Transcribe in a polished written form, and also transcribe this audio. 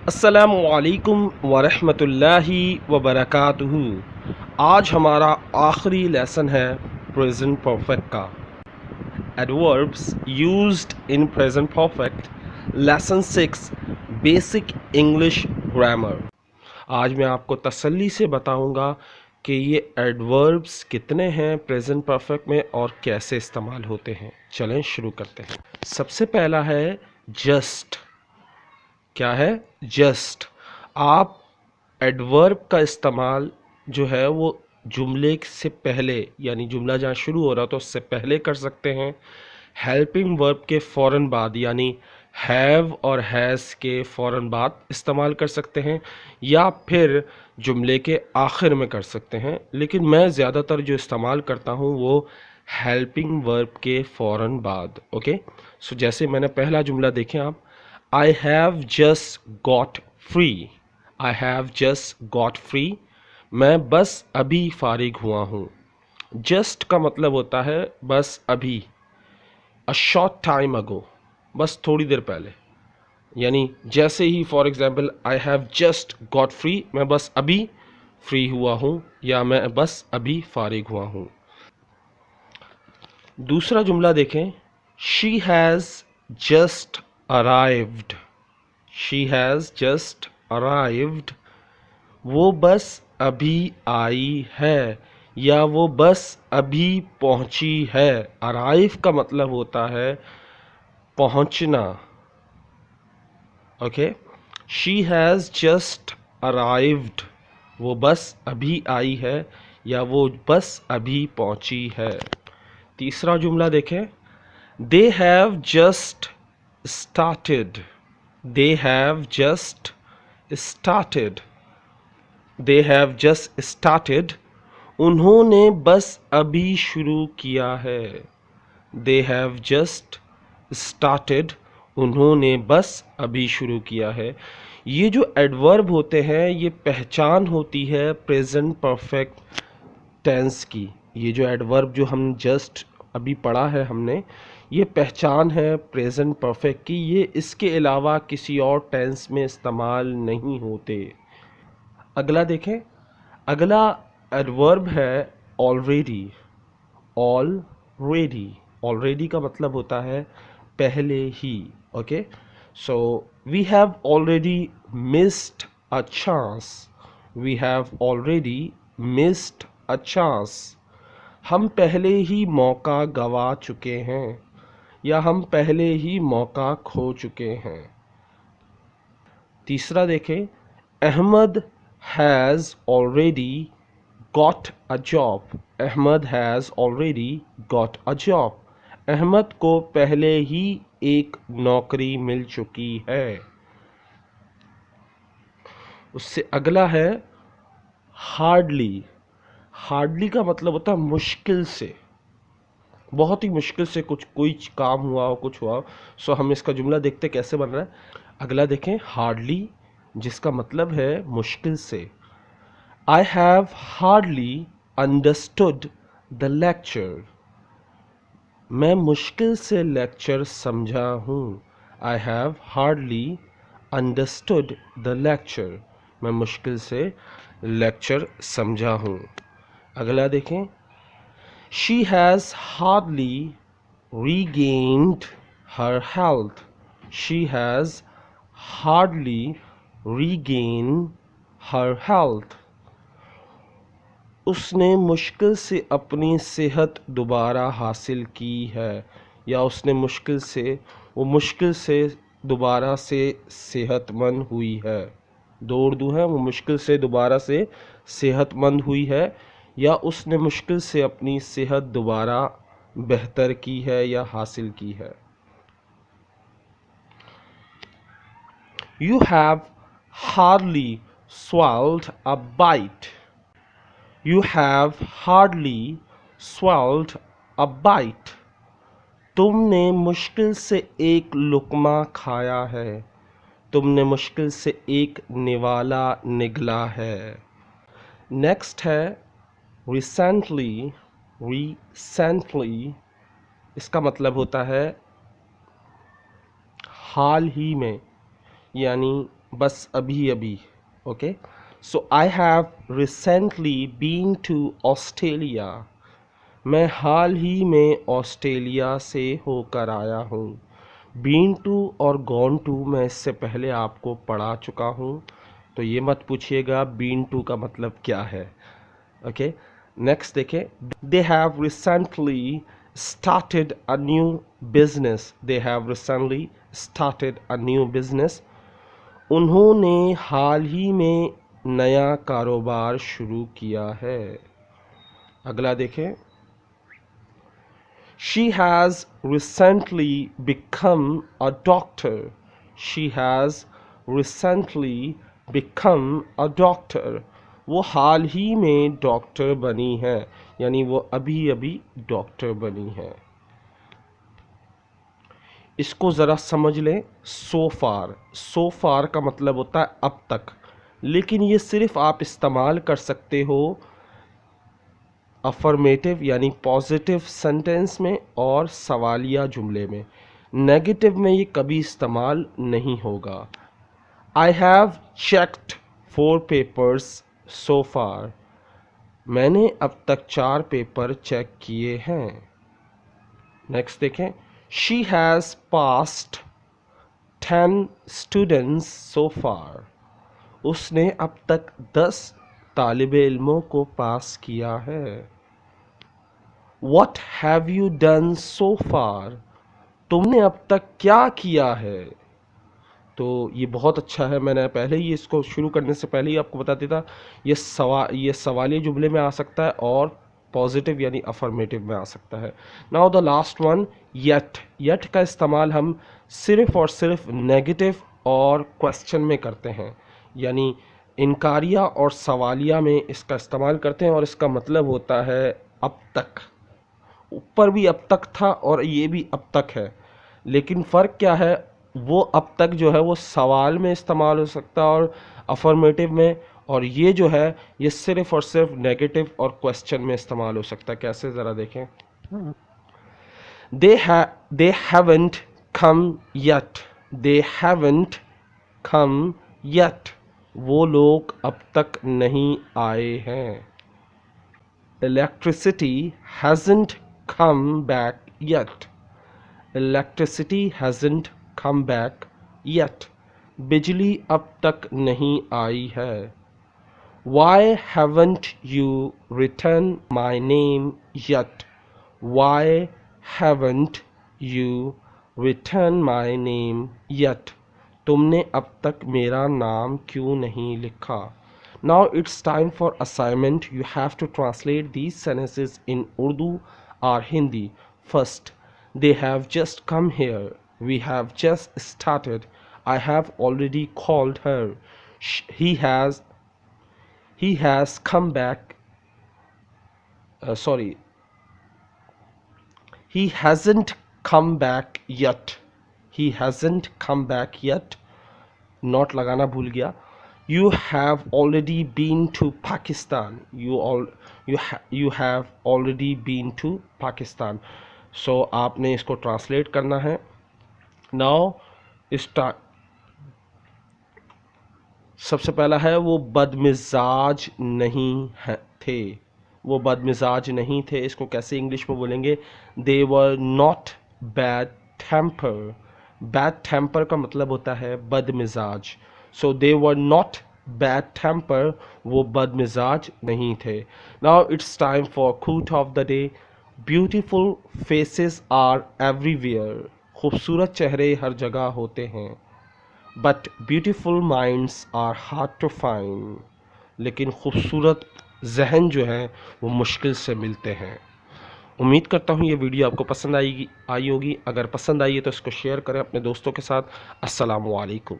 अस्सलामुअलैकुम वरहमतुल्लाहि वबरकातुहू। आज हमारा आखिरी लेसन है प्रेजेंट परफेक्ट का। Adverbs used in present perfect, lesson 6, basic English grammar. आज मैं आपको तसल्ली से बताऊंगा कि ये एडवर्ब्स कितने हैं प्रेजेंट परफेक्ट में और कैसे इस्तेमाल होते हैं। चलें शुरू करते हैं। सबसे पहला है जस्ट। क्या है? जस्ट। आप एडवर्ब का इस्तेमाल जो है वो जुमले से पहले, यानी जुमला जहाँ शुरू हो रहा तो उससे पहले कर सकते हैं। हेल्पिंग वर्ब के फ़ौरन बाद, यानी हैव और हैज़ के फ़ौरन बाद इस्तेमाल कर सकते हैं, या फिर जुमले के आखिर में कर सकते हैं। लेकिन मैं ज़्यादातर जो इस्तेमाल करता हूँ वो हेल्पिंग वर्ब के फ़ौरन बाद। ओके, सो जैसे मैंने पहला जुमला देखें आप, I have just got free. I have just got free. मैं बस अभी फारिग हुआ हूँ। जस्ट का मतलब होता है बस अभी, अ शॉर्ट टाइम अगो, बस थोड़ी देर पहले। यानी जैसे ही for example I have just got free, मैं बस अभी फ्री हुआ हूँ या मैं बस अभी फारिग हुआ हूँ। दूसरा जुमला देखें, she has just arrived. She has just arrived. वो बस अभी आई है या वो बस अभी पहुंची है। अराइव का मतलब होता है पहुंचना। Okay, she has just arrived. वो बस अभी आई है या वो बस अभी पहुंची है। तीसरा जुमला देखें, they have just started. They have just started. They have just started. उन्होंने बस अभी शुरू किया है। They have just started. उन्होंने बस अभी शुरू किया है। ये जो एडवर्ब होते हैं ये पहचान होती है प्रेजेंट परफेक्ट टेंस की। ये जो एडवर्ब जो हम जस्ट अभी पढ़ा है हमने, ये पहचान है प्रेजेंट परफेक्ट की। ये इसके अलावा किसी और टेंस में इस्तेमाल नहीं होते। अगला देखें, अगला एडवर्ब है ऑलरेडी। ऑलरेडी। ऑलरेडी का मतलब होता है पहले ही। Okay, so we have already missed a chance. We have already missed a chance. हम पहले ही मौका गवा चुके हैं या हम पहले ही मौका खो चुके हैं। तीसरा देखें, Ahmed has already got a job. Ahmed has already got a job. Ahmed को पहले ही एक नौकरी मिल चुकी है। उससे अगला है हार्डली। हार्डली का मतलब होता है मुश्किल से, बहुत ही मुश्किल से कुछ कोई काम हुआ हो, कुछ हुआ हो। सो हम इसका जुमला देखते कैसे बन रहा है। अगला देखें, हार्डली, जिसका मतलब है मुश्किल से। I have hardly understood the lecture. मैं मुश्किल से लेक्चर समझा हूँ। I have hardly understood the lecture. मैं मुश्किल से लेक्चर समझा हूँ। अगला देखें, She has hardly regained her health. She has hardly regained her health. उसने मुश्किल से अपनी सेहत दोबारा हासिल की है या उसने मुश्किल से दोबारा से सेहतमंद हुई है। दो उर्दू है, वो मुश्किल से दोबारा से सेहतमंद हुई है या उसने मुश्किल से अपनी सेहत दोबारा बेहतर की है या हासिल की है। You have hardly swallowed a bite. You have hardly swallowed a bite. तुमने मुश्किल से एक लुक़मा खाया है। तुमने मुश्किल से एक निवाला निगला है। नेक्स्ट है रिसेंटली। रिसेंटली इसका मतलब होता है हाल ही में, यानी बस अभी अभी, okay. So I have recently been to Australia, मैं हाल ही में ऑस्ट्रेलिया से होकर आया हूँ। बीन टू और गॉन टू मैं इससे पहले आपको पढ़ा चुका हूँ, तो ये मत पूछिएगा बीन टू का मतलब क्या है, ओके। नेक्स्ट देखें, they have recently started a new business, they have recently started a new business, उन्होंने हाल ही में नया कारोबार शुरू किया है। अगला देखें, she has recently become a doctor, she has recently become a doctor, वो हाल ही में डॉक्टर बनी है, यानी वो अभी अभी डॉक्टर बनी है। इसको ज़रा समझ लें, सो फार का मतलब होता है अब तक, लेकिन ये सिर्फ आप इस्तेमाल कर सकते हो अफर्मेटिव यानी पॉजिटिव सेंटेंस में और सवालिया जुमले में। नेगेटिव में ये कभी इस्तेमाल नहीं होगा। I have checked 4 papers so far, मैंने अब तक 4 पेपर चेक किए हैं। नेक्स्ट देखें, she has passed 10 students so far, उसने अब तक 10 तालिबे इल्मों को पास किया है। What have you done so far, तुमने अब तक क्या किया है। तो ये बहुत अच्छा है, मैंने पहले ही इसको शुरू करने से पहले ही आपको बता देता, ये सवालिया जुमले में आ सकता है और पॉजिटिव यानी अफर्मेटिव में आ सकता है। Now the last one, yet का इस्तेमाल हम सिर्फ और सिर्फ नेगेटिव और क्वेश्चन में करते हैं, यानी इनकारिया और सवालिया में इसका इस्तेमाल करते हैं और इसका मतलब होता है अब तक। ऊपर भी अब तक था और ये भी अब तक है, लेकिन फ़र्क क्या है, वो अब तक जो है वो सवाल में इस्तेमाल हो सकता है और अफर्मेटिव में, और ये जो है ये सिर्फ और सिर्फ नेगेटिव और क्वेश्चन में इस्तेमाल हो सकता है। कैसे, ज़रा देखें, they haven't come yet, they haven't come yet, वो लोग अब तक नहीं आए हैं। Electricity hasn't come back yet, electricity hasn't come back yet, बिजली अब तक नहीं आई है। Why haven't you returned my name yet, why haven't you returned my name yet, तुमने अब तक मेरा नाम क्यों नहीं लिखा। Now it's time for assignment. You have to translate these sentences in Urdu or Hindi. First, they have just come here, we have just started, I have already called her, he has come back, he hasn't come back yet, he hasn't come back yet, not लगाना भूल गया। You have already been to Pakistan, you have already been to Pakistan, so आपने इसको translate करना है। Now सबसे पहला है, वो बदमिजाज नहीं थे, वो बदमिजाज नहीं थे, इसको कैसे इंग्लिश में बोलेंगे, they were not bad temper, bad temper का मतलब होता है बदमिजाज, so they were not bad temper, वो बदमिजाज नहीं थे। Now it's time for quote of the day. Beautiful faces are everywhere, खूबसूरत चेहरे हर जगह होते हैं, but beautiful minds are hard to find, लेकिन खूबसूरत जहन जो है वो मुश्किल से मिलते हैं। उम्मीद करता हूँ ये वीडियो आपको पसंद आई होगी। अगर पसंद आई है तो इसको शेयर करें अपने दोस्तों के साथ। अस्सलामु अलैकुम।